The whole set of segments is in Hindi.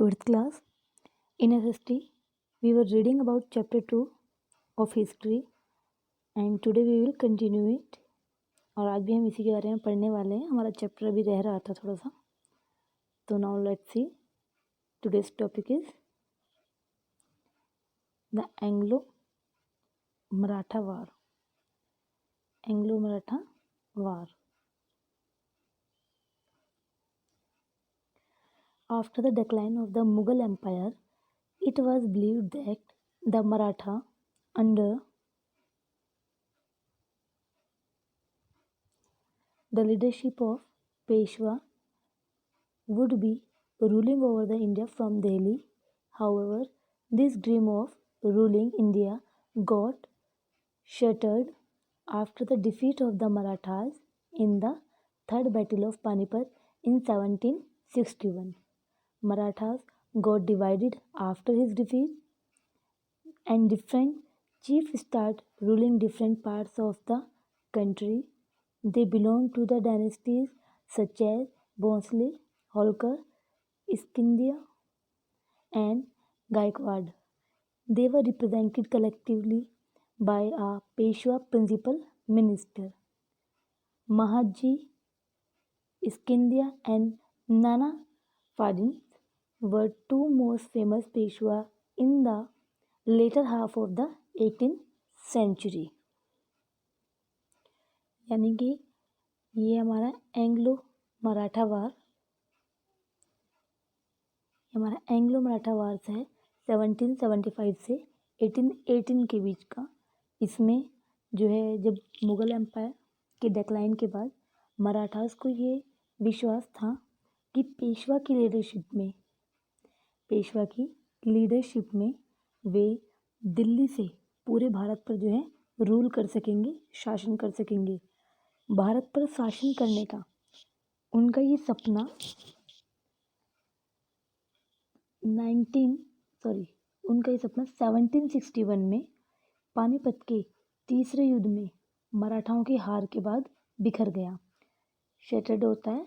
11th class. In SST, we were reading about chapter 2 of history and today we will continue it. और आज भी हम इसी के बारे में पढ़ने वाले हैं. हमारा चैप्टर अभी रह रहा था थोड़ा सा. तो now let's see. Today's topic is the Anglo Maratha war. Anglo Maratha war. After the decline of the Mughal Empire, it was believed that the Maratha, under the leadership of Peshwa, would be ruling over the India from Delhi. However, this dream of ruling India got shattered after the defeat of the Marathas in the Third Battle of Panipat in 1761. Marathas got divided after his defeat and different chiefs started ruling different parts of the country. They belonged to the dynasties such as Bhonsle, Holkar, Scindia and Gaikwad. They were represented collectively by a Peshwa principal minister. Mahaji, Scindia and Nana Fadins were two most famous Peshwa in the later half of the 18th century. यानी कि ये हमारा एंग्लो मराठा वार है 1775 से 1818 के बीच का. इसमें जो है जब मुग़ल एम्पायर के डिक्लाइन के बाद मराठास को ये विश्वास था कि पेशवा की लीडरशिप में वे दिल्ली से पूरे भारत पर जो है रूल कर सकेंगे, शासन कर सकेंगे. भारत पर शासन करने का उनका ये सपना 1761 में पानीपत के तीसरे युद्ध में मराठाओं की हार के बाद बिखर गया. शैटर्ड होता है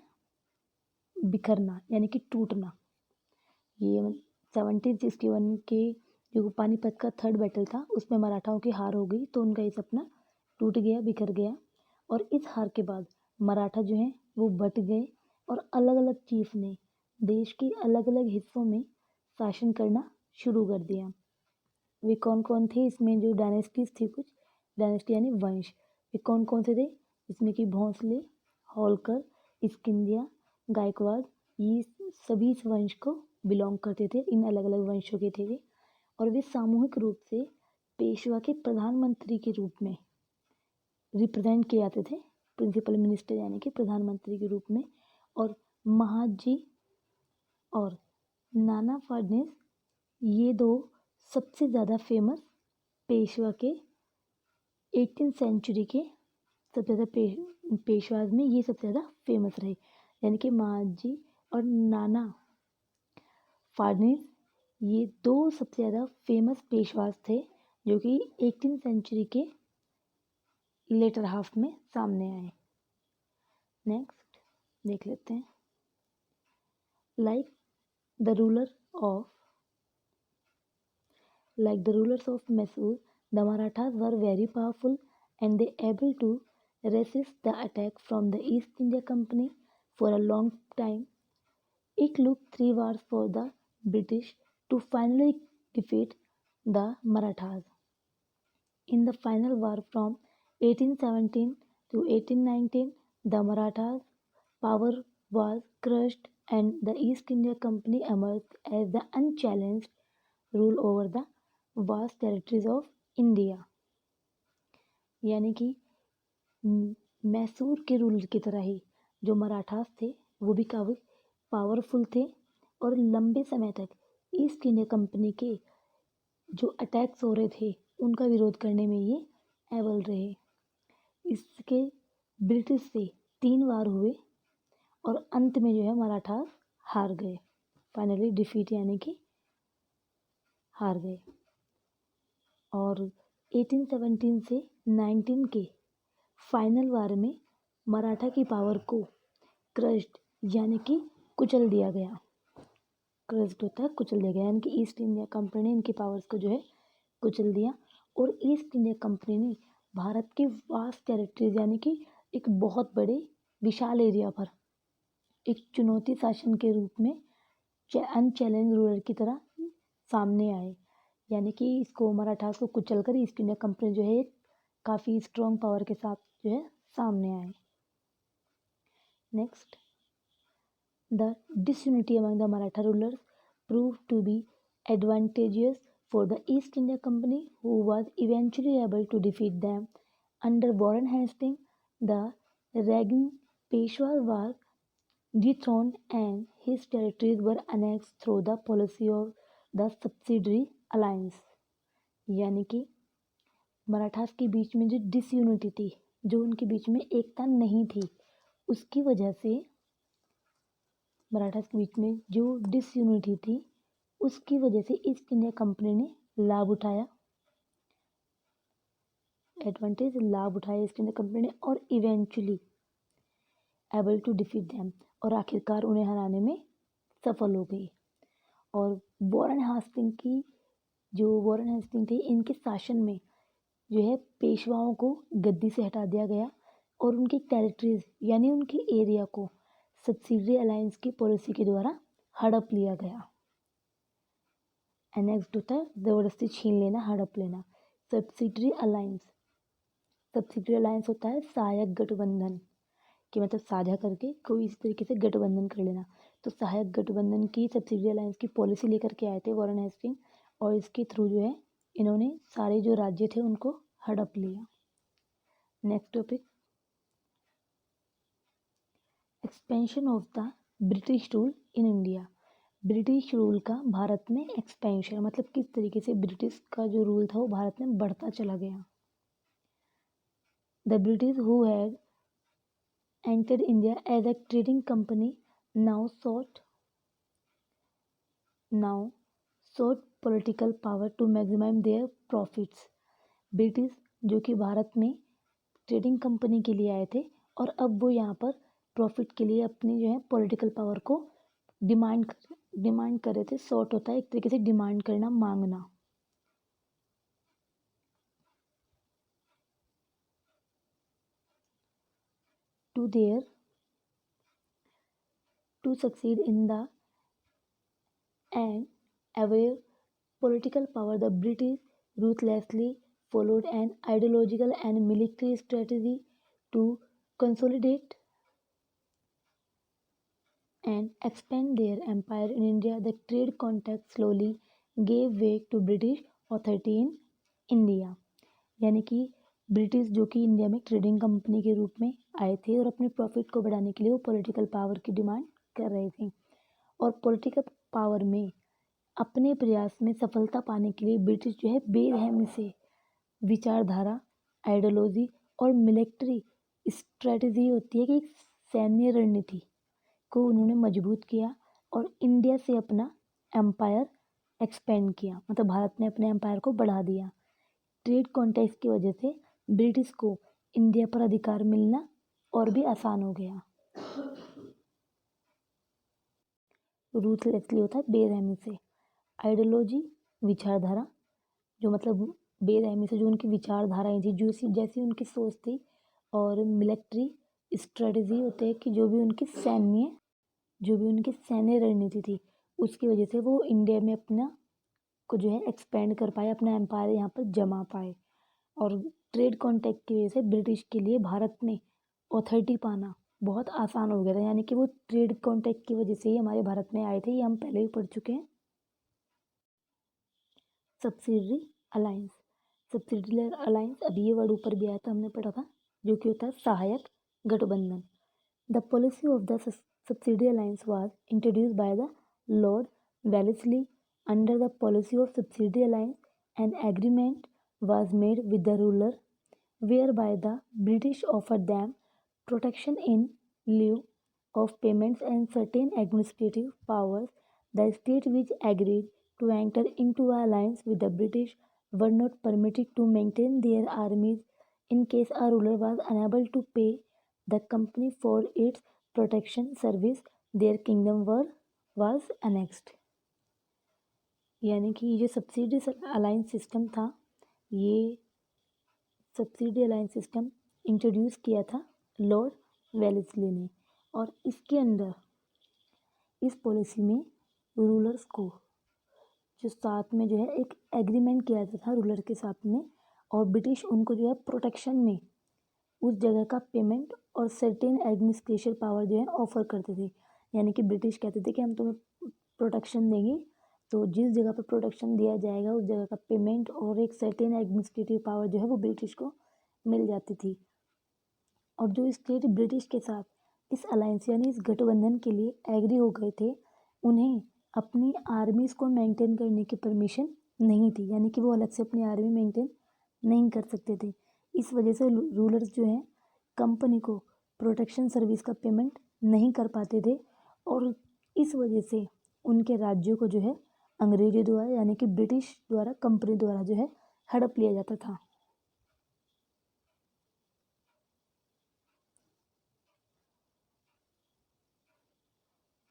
बिखरना यानी कि टूटना. ये 1761 के जो पानीपत का थर्ड बैटल था उसमें मराठाओं की हार हो गई तो उनका ये सपना टूट गया, बिखर गया. और इस हार के बाद मराठा जो हैं वो बट गए और अलग अलग चीफ ने देश के अलग अलग हिस्सों में शासन करना शुरू कर दिया. वे कौन कौन थे इसमें जो डायनेस्टीज थी, कुछ डायनेस्टी यानी वंश, वे कौन कौन से थे इसमें कि भोंसले, होलकर, स्किंदिया, गायकवाड़, ये सभी इस वंश को बिलोंग करते थे. इन अलग अलग वंशों के थे वे. और वे सामूहिक रूप से पेशवा के प्रधानमंत्री के रूप में रिप्रेजेंट किए जाते थे. प्रिंसिपल मिनिस्टर यानी कि प्रधानमंत्री के रूप में. और महाजी और नाना फडणवीस ये दो सबसे ज़्यादा फेमस पेशवा के 18th सेंचुरी के सबसे ज़्यादा पेशवाज में ये सबसे ज़्यादा फेमस रहे. यानी कि महाजी और नाना फडणवीस ये दो सबसे ज़्यादा फेमस पेशवाज थे जो कि 18th सेंचुरी के लेटर हाफ में सामने आए. नेक्स्ट देख लेते हैं. Like the rulers of Mysore, the Marathas were very powerful and they able to resist the attack from the East India Company for a long time. It took 3 wars for the British to finally defeat the Marathas. In the final war from 1817 to 1819, the Marathas' power was crushed and the East India Company emerged as the unchallenged rule over the vast territories of India. यानी कि मैसूर के रूलर की तरह ही जो मराठास थे वो भी काफ़ी पावरफुल थे और लंबे समय तक ईस्ट इंडिया कंपनी के जो अटैक्स हो रहे थे उनका विरोध करने में ये एबल रहे. इसके ब्रिटिश से 3 वार हुए और अंत में जो है मराठास हार गए. फाइनली डिफीट यानी कि हार गए. और 1817 से 19 के फाइनल वार में मराठा की पावर को क्रश्ड यानी कि कुचल दिया गया. क्रस्ड होता है कुचल दिया गया, यानी कि ईस्ट इंडिया कंपनी ने इनके पावर्स को जो है कुचल दिया। और ईस्ट इंडिया कंपनी ने भारत के वास्ट टेरिटरीज यानी कि एक बहुत बड़े विशाल एरिया पर एक चुनौती शासन के रूप में अनचैलेंज रूलर की तरह सामने आए, यानी कि इसको मराठास को कुचल कर ईस्ट इंडिया कंपनी जो है काफ़ी स्ट्रॉन्ग पावर के साथ जो है सामने आए। Next, the disunity among the Maratha rulers proved to be advantageous for the East India Company, who was eventually able to defeat them. Under Warren Hastings, the reigning Peshwa was dethroned and his territories were annexed through the policy of the subsidiary alliance। यानी कि मराठास के बीच में जो डिसयूनिटी थी, जो उनके बीच में एकता नहीं थी, उसकी वजह से मराठास के बीच में जो डिसयूनिटी थी उसकी वजह से ईस्ट इंडिया कंपनी ने लाभ उठाया, एडवांटेज लाभ उठाया ईस्ट इंडिया कंपनी ने, और eventually able to defeat them, और आखिरकार उन्हें हराने में सफल हो गई। और वॉरेन हेस्टिंग थे, इनके शासन में जो है पेशवाओं को गद्दी से हटा दिया गया और उनकी टेरिटरीज यानी उनके एरिया को सब्सिडरी अलायंस की पॉलिसी के द्वारा हड़प लिया गया। एनेक्स्ड होता है ज़बरदस्ती छीन लेना, हड़प लेना। सब्सिडरी अलायंस होता है सहायक गठबंधन, कि मतलब साझा करके कोई इस तरीके से गठबंधन कर लेना। तो सहायक गठबंधन की सब्सिडरी अलायंस की पॉलिसी लेकर के आए थे वॉरेन हेस्टिंग, और इसके थ्रू जो है इन्होंने सारे जो राज्य थे उनको हड़प लिया। Next topic, expansion of the British rule in India. British rule का भारत में एक्सपेंशन, मतलब किस तरीके से ब्रिटिश का जो रूल था वो भारत में बढ़ता चला गया। The British who had entered India as a trading company now sought political power to maximize their profits। British जो कि भारत में ट्रेडिंग कंपनी के लिए आए थे और अब वो यहाँ पर प्रॉफिट के लिए अपनी जो है पॉलिटिकल पावर को डिमांड कर रहे थे। सॉर्ट होता है एक तरीके से डिमांड करना, मांगना। to succeed in the and aware political power, the British ruthlessly followed an ideological and military strategy to consolidate and expand their empire in India. The trade contact slowly gave way to British authority in India। यानी कि ब्रिटिश जो कि इंडिया में ट्रेडिंग कंपनी के रूप में आए थे और अपने प्रॉफिट को बढ़ाने के लिए वो पॉलिटिकल पावर की डिमांड कर रहे थे, और पॉलिटिकल पावर में अपने प्रयास में सफलता पाने के लिए ब्रिटिश जो है बेरहमी से विचारधारा, आइडियोलॉजी और मिलिट्री स्ट्रेटजी होती है कि सैन्य रणनीति को उन्होंने मजबूत किया और इंडिया से अपना एम्पायर एक्सपेंड किया, मतलब भारत में अपने एम्पायर को बढ़ा दिया। ट्रेड कॉन्टेक्स्ट की वजह से ब्रिटिश को इंडिया पर अधिकार मिलना और भी आसान हो गया। रूथलेसली होता है बेरहमी से, आइडियोलॉजी विचारधारा, जो मतलब बेरहमी से जो उनकी विचारधाराएं थी, जो जैसी उनकी सोच थी, और मिलिट्री स्ट्रेटजी होते हैं कि जो भी उनकी सैन्य रणनीति थी उसकी वजह से वो इंडिया में अपना को जो है एक्सपेंड कर पाए, अपना एम्पायर यहाँ पर जमा पाए। और ट्रेड कॉन्टैक्ट की वजह से ब्रिटिश के लिए भारत में ऑथोरिटी पाना बहुत आसान हो गया था, यानी कि वो ट्रेड कॉन्टैक्ट की वजह से ही हमारे भारत में आए थे, ये हम पहले ही पढ़ चुके हैं। सब्सिडरी अलायंस, अभी ये वर्ड ऊपर भी आया था, हमने पढ़ा था, जो कि होता है सहायक गठबंधन। The policy of the subsidiary alliance was introduced by the Lord Wellesley. Under the policy of subsidiary alliance an agreement was made with the ruler whereby the British offered them protection in lieu of payments and certain administrative powers. The states which agreed to enter into an alliance with the British were not permitted to maintain their armies in case a ruler was unable to pay the company for its protection service. Their kingdom was annexed। यानी कि ये जो सब्सिडी अलायंस सिस्टम था, ये सब्सिडी अलायंस सिस्टम इंट्रोड्यूस किया था लॉर्ड वेलेस्ली ने। और इसके अंदर इस पॉलिसी में रूलर्स को जो साथ में जो है एक एग्रीमेंट किया जाता था रूलर के साथ में, और ब्रिटिश उनको जो है प्रोटेक्शन में उस जगह का पेमेंट और सर्टेन एडमिनिस्ट्रेशन पावर जो है ऑफर करते थे। यानी कि ब्रिटिश कहते थे कि हम तुम्हें प्रोटेक्शन देंगे, तो जिस जगह पर प्रोटेक्शन दिया जाएगा उस जगह का पेमेंट और एक सर्टेन एडमिनिस्ट्रेटिव पावर जो है वो ब्रिटिश को मिल जाती थी। और जो स्टेट ब्रिटिश के साथ इस अलायंस यानी इस गठबंधन के लिए एग्री हो गए थे, उन्हें अपनी आर्मीज को मेंटेन करने की परमिशन नहीं थी, यानी कि वो अलग से अपनी आर्मी मेंटेन नहीं कर सकते थे। इस वजह से रूलर्स जो हैं कंपनी को प्रोटेक्शन सर्विस का पेमेंट नहीं कर पाते थे, और इस वजह से उनके राज्यों को जो है अंग्रेजों द्वारा यानी कि ब्रिटिश द्वारा कंपनी द्वारा जो है हड़प लिया जाता था।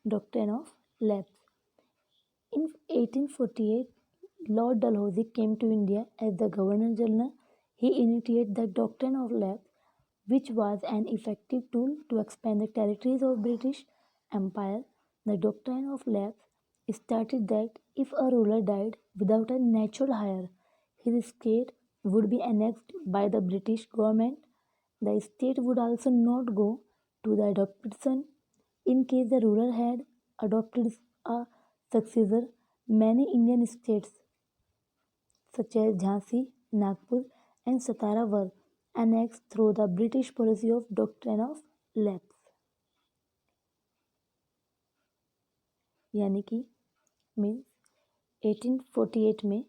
Doctrine of lapse. In 1848, Lord Dalhousie came to India as the Governor General. He initiated the doctrine of lapse, which was an effective tool to expand the territories of British Empire. The doctrine of lapse stated that if a ruler died without a natural heir, his estate would be annexed by the British government. The estate would also not go to the adopted son. In case the ruler had adopted a successor, many Indian states such as Jhansi, Nagpur, and Satara were annexed through the British policy of doctrine of lapse। यानी कि मीन्स 1848 में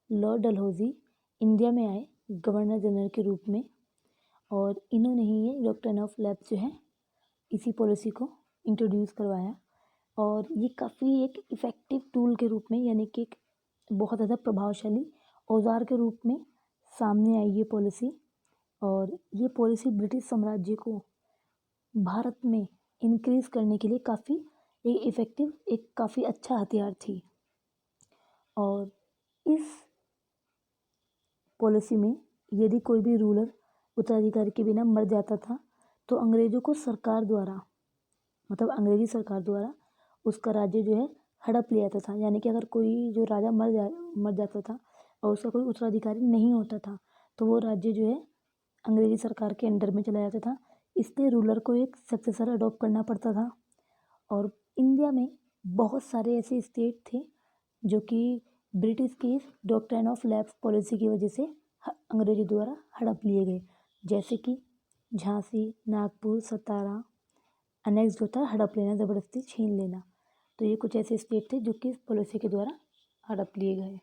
लॉर्ड डलहौजी इंडिया में आए गवर्नर जनरल के रूप में, और इन्होंने ही ये डॉक्ट्रिन ऑफ लैप्स जो है इसी पॉलिसी को इंट्रोड्यूस करवाया। और ये काफ़ी एक इफ़ेक्टिव टूल के रूप में यानी कि एक बहुत ज़्यादा प्रभावशाली औजार के रूप में सामने आई ये पॉलिसी। और ये पॉलिसी ब्रिटिश साम्राज्य को भारत में इंक्रीज़ करने के लिए काफ़ी एक इफ़ेक्टिव एक काफ़ी अच्छा हथियार थी। और इस पॉलिसी में यदि कोई भी रूलर उत्तराधिकारी के बिना मर जाता था तो अंग्रेज़ों को सरकार द्वारा मतलब अंग्रेजी सरकार द्वारा उसका राज्य जो है हड़प लिया जाता था। यानी कि अगर कोई जो राजा मर जाता था और उसका कोई उत्तराधिकारी नहीं होता था तो वो राज्य जो है अंग्रेजी सरकार के अंडर में चला जाता था। इसलिए रूलर को एक सक्सेसर अडॉप्ट करना पड़ता था। और इंडिया में बहुत सारे ऐसे स्टेट थे जो कि ब्रिटिश की डॉक्ट्रिन ऑफ लैप्स पॉलिसी की वजह से अंग्रेजों द्वारा हड़प लिए गए, जैसे कि झांसी, नागपुर, सतारा। अनेक्स्ट होता है हड़प लेना, ज़बरदस्ती छीन लेना। तो ये कुछ ऐसे स्टेट थे जो कि इस पॉलिसी के द्वारा हड़प लिए गए।